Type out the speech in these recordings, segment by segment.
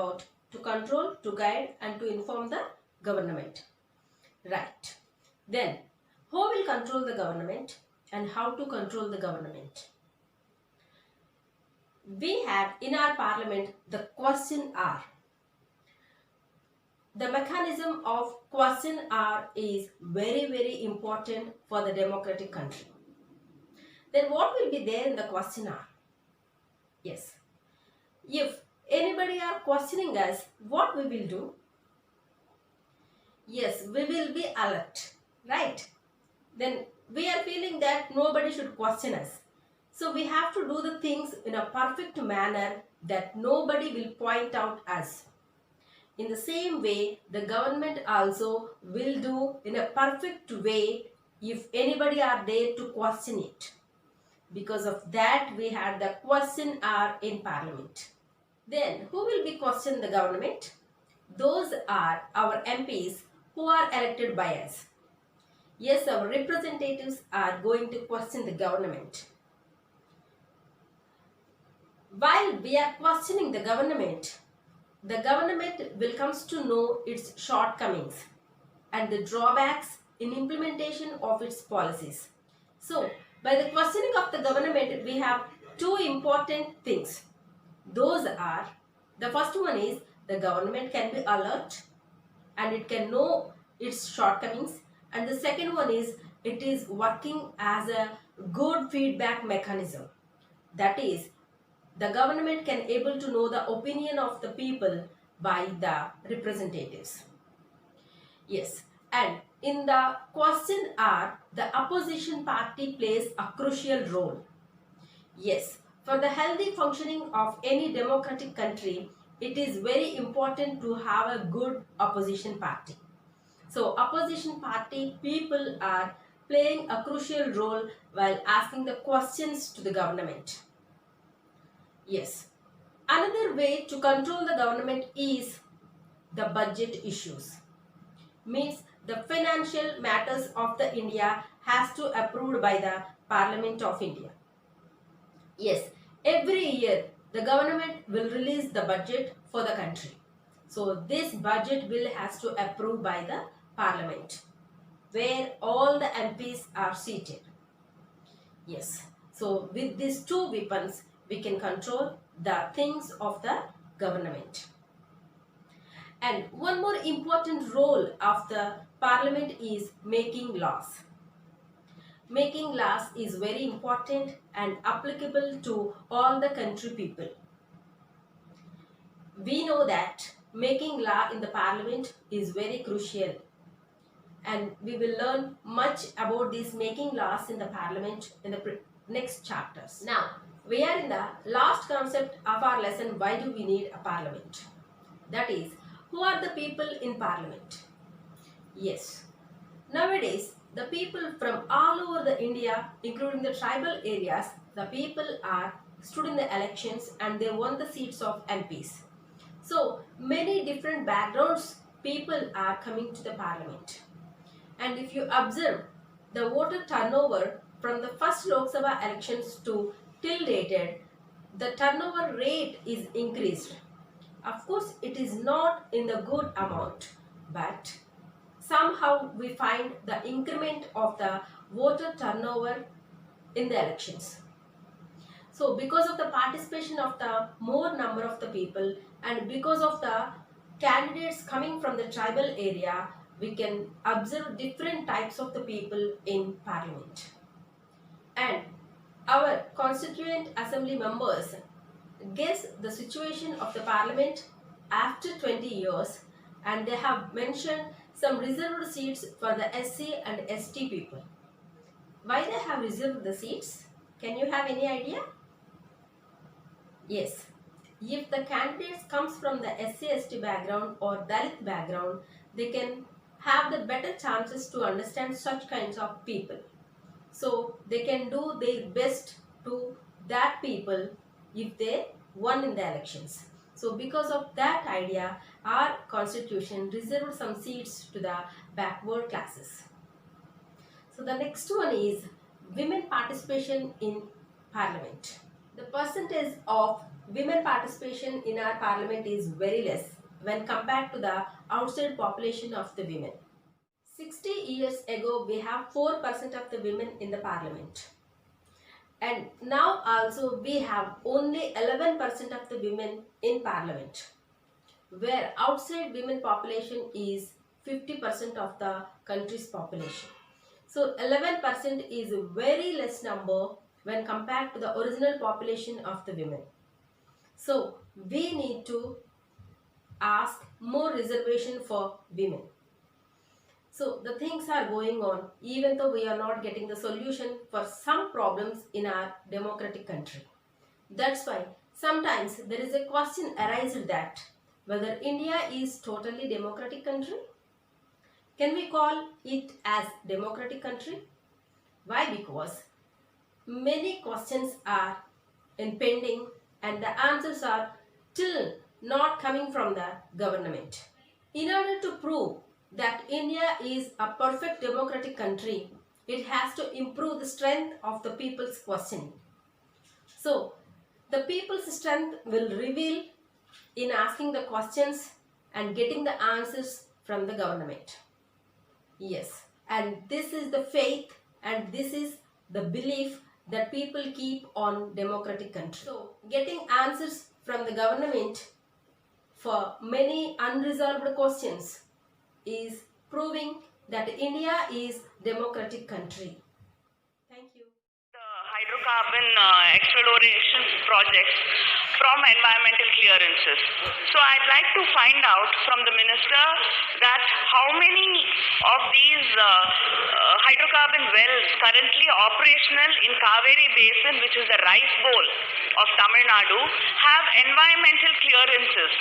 about to control, to guide and to inform the government. Right. Then, who will control the government and how to control the government? We have in our parliament the question hour. The mechanism of question hour is very important for the democratic country. Then what will be there in the question hour? Yes. If anybody are questioning us, what we will do? Yes, we will be alert, right? Then we are feeling that nobody should question us. So we have to do the things in a perfect manner that nobody will point out us. In the same way, the government also will do in a perfect way if anybody are there to question it. Because of that, we had the question hour in parliament. Then, who will be questioning the government? Those are our MPs who are elected by us. Yes, our representatives are going to question the government. While we are questioning the government will comes to know its shortcomings and the drawbacks in implementation of its policies. So, by the questioning of the government, we have two important things. Those are, the first one is the government can be alert and it can know its shortcomings, and the second one is it is working as a good feedback mechanism. That is, the government can able to know the opinion of the people by the representatives. Yes, and in the question hour, the opposition party plays a crucial role. Yes, for the healthy functioning of any democratic country, it is very important to have a good opposition party. So, opposition party people are playing a crucial role while asking the questions to the government. Yes. Another way to control the government is the budget issues. Means the financial matters of the India has to approved by the Parliament of India. Yes, every year the government will release the budget for the country. So this budget bill has to approve by the Parliament where all the MPs are seated. Yes, so with these two weapons we can control the things of the government. And one more important role of the Parliament is making laws. Making laws is very important and applicable to all the country people. We know that making law in the Parliament is very crucial, and we will learn much about these making laws in the Parliament in the next chapters. Now, we are in the last concept of our lesson, why do we need a Parliament? That is, who are the people in Parliament? Yes, nowadays the people from all over the India, including the tribal areas, the people are stood in the elections and they won the seats of MPs. So many different backgrounds people are coming to the Parliament. And if you observe the voter turnover from the first Lok Sabha elections to till dated, the turnover rate is increased. Of course, it is not in the good amount, but somehow we find the increment of the voter turnover in the elections. So because of the participation of the more number of the people and because of the candidates coming from the tribal area, we can observe different types of the people in Parliament. And our constituent assembly members guess the situation of the Parliament after 20 years, and they have mentioned some reserved seats for the SC and ST people. Why they have reserved the seats? Can you have any idea? Yes, if the candidates comes from the SC/ST background or Dalit background, they can have the better chances to understand such kinds of people. So they can do their best to that people if they won in the elections. So because of that idea, our constitution reserved some seats to the backward classes. So the next one is women participation in Parliament. The percentage of women participation in our parliament is very less when compared to the outside population of the women. 60 years ago, we have 4% of the women in the parliament. And now also we have only 11% of the women in parliament, where outside women population is 50% of the country's population. So 11% is a very less number when compared to the original population of the women. So we need to ask more reservation for women. So the things are going on even though we are not getting the solution for some problems in our democratic country. That's why sometimes there is a question arises that whether India is totally democratic country. Can we call it as democratic country? Why? Because many questions are in pending and the answers are still not coming from the government. In order to prove that India is a perfect democratic country, it has to improve the strength of the people's questioning. So, the people's strength will reveal in asking the questions and getting the answers from the government. Yes, and this is the faith and this is the belief that people keep on democratic country. So, getting answers from the government for many unresolved questions is proving that India is democratic country. Thank you. The hydrocarbon exploration projects from environmental clearances. So I'd like to find out from the minister that how many of these hydrocarbon wells currently operational in Kaveri Basin, which is the rice bowl of Tamil Nadu, have environmental clearances.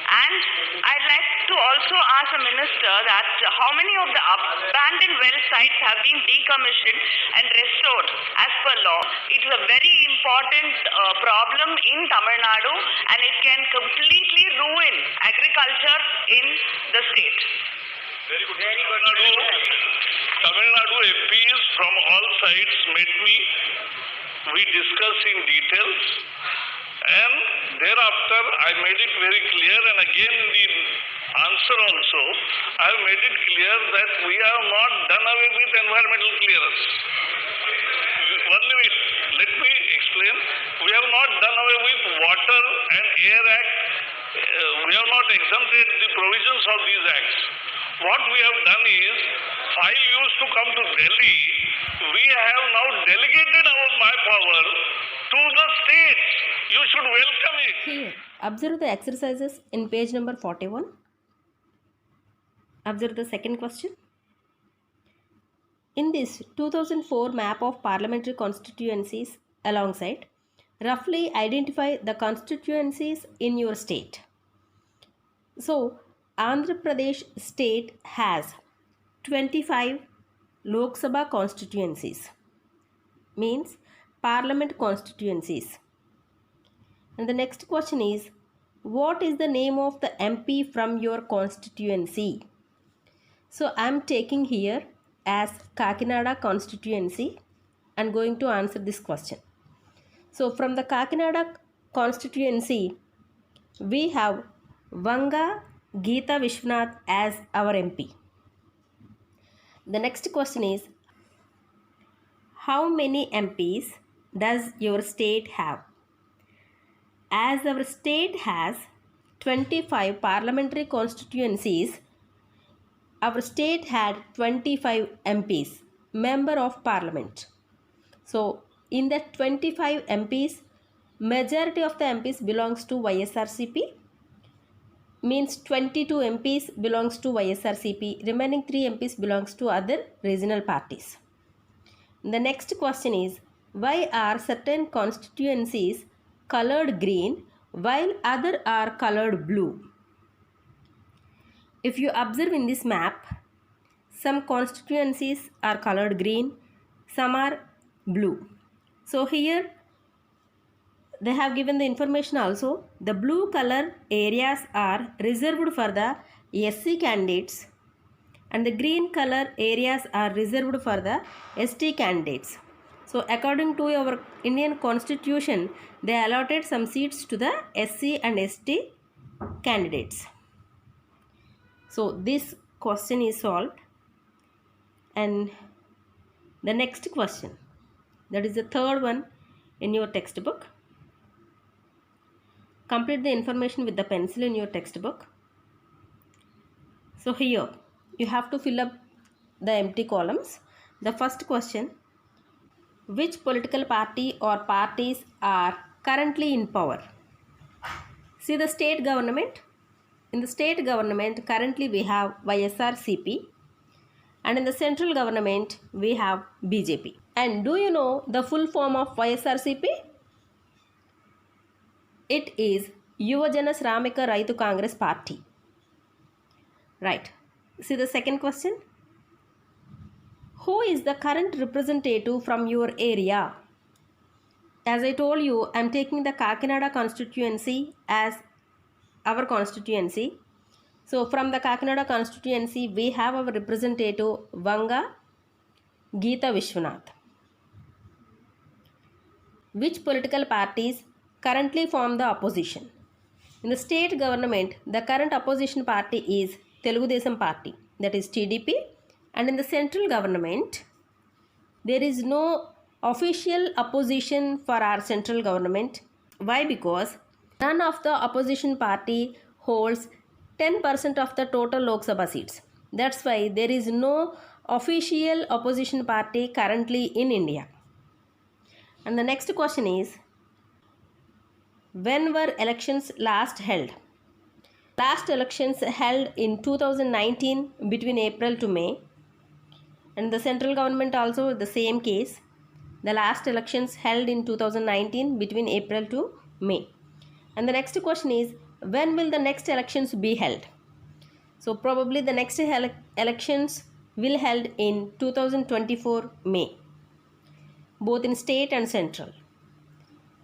And I'd like to also ask the minister that how many of the abandoned well sites have been decommissioned and restored as per law. It is a very important problem in Tamil Nadu and it can completely ruin agriculture in the state. Very good. Tamil Nadu MPs from all sides met me. We discussed in details. And thereafter, I made it very clear, and again in the answer also, I have made it clear that we have not done away with environmental clearance. One minute, let me explain. We have not done away with Water and Air Act. We have not exempted the provisions of these acts. What we have done is, file used to come to Delhi. We have now delegated my power to the states. You should welcome it. Here, observe the exercises in page number 41. Observe the second question. In this 2004 map of parliamentary constituencies alongside, roughly identify the constituencies in your state. So, Andhra Pradesh state has 25 Lok Sabha constituencies, means parliament constituencies. And the next question is, what is the name of the MP from your constituency? So I am taking here as Kakinada constituency and going to answer this question. So from the Kakinada constituency, we have Vanga Geeta Vishwanath as our MP. The next question is, how many MPs does your state have? As our state has 25 parliamentary constituencies, our state had 25 MPs, Member of Parliament. So, in that 25 MPs, majority of the MPs belongs to YSRCP, means 22 MPs belongs to YSRCP, remaining 3 MPs belongs to other regional parties. The next question is, why are certain constituencies colored green while other are colored blue? If you observe in this map, some constituencies are colored green, some are blue. So here they have given the information also. The blue color areas are reserved for the SC candidates and the green color areas are reserved for the ST candidates. So according to our Indian constitution, they allotted some seats to the SC and ST candidates. So this question is solved. And the next question, that is the third one in your textbook. Complete the information with the pencil in your textbook. So here you have to fill up the empty columns. The first question, which political party or parties are currently in power? See the state government. In the state government currently we have YSRCP, and in the central government we have BJP. And do you know the full form of YSRCP? It is Yuvajana Shramika Raitu Congress Party. Right. See the second question. Who is the current representative from your area? As I told you, I am taking the Kakinada constituency as our constituency. So from the Kakinada constituency, we have our representative Vanga Geeta Vishwanath. Which political parties currently form the opposition? In the state government, the current opposition party is Telugu Desam Party, that is TDP. And in the central government, there is no official opposition for our central government. Why? Because none of the opposition party holds 10% of the total Lok Sabha seats. That's why there is no official opposition party currently in India. And the next question is, when were elections last held? Last elections held in 2019 between April to May. And the central government also the same case. The last elections held in 2019 between April to May. And the next question is, when will the next elections be held? So probably the next elections will held in 2024 May, both in state and central.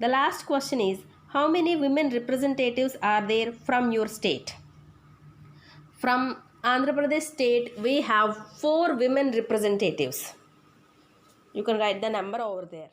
The last question is, how many women representatives are there from your state? From Andhra Pradesh state, we have 4 women representatives. You can write the number over there.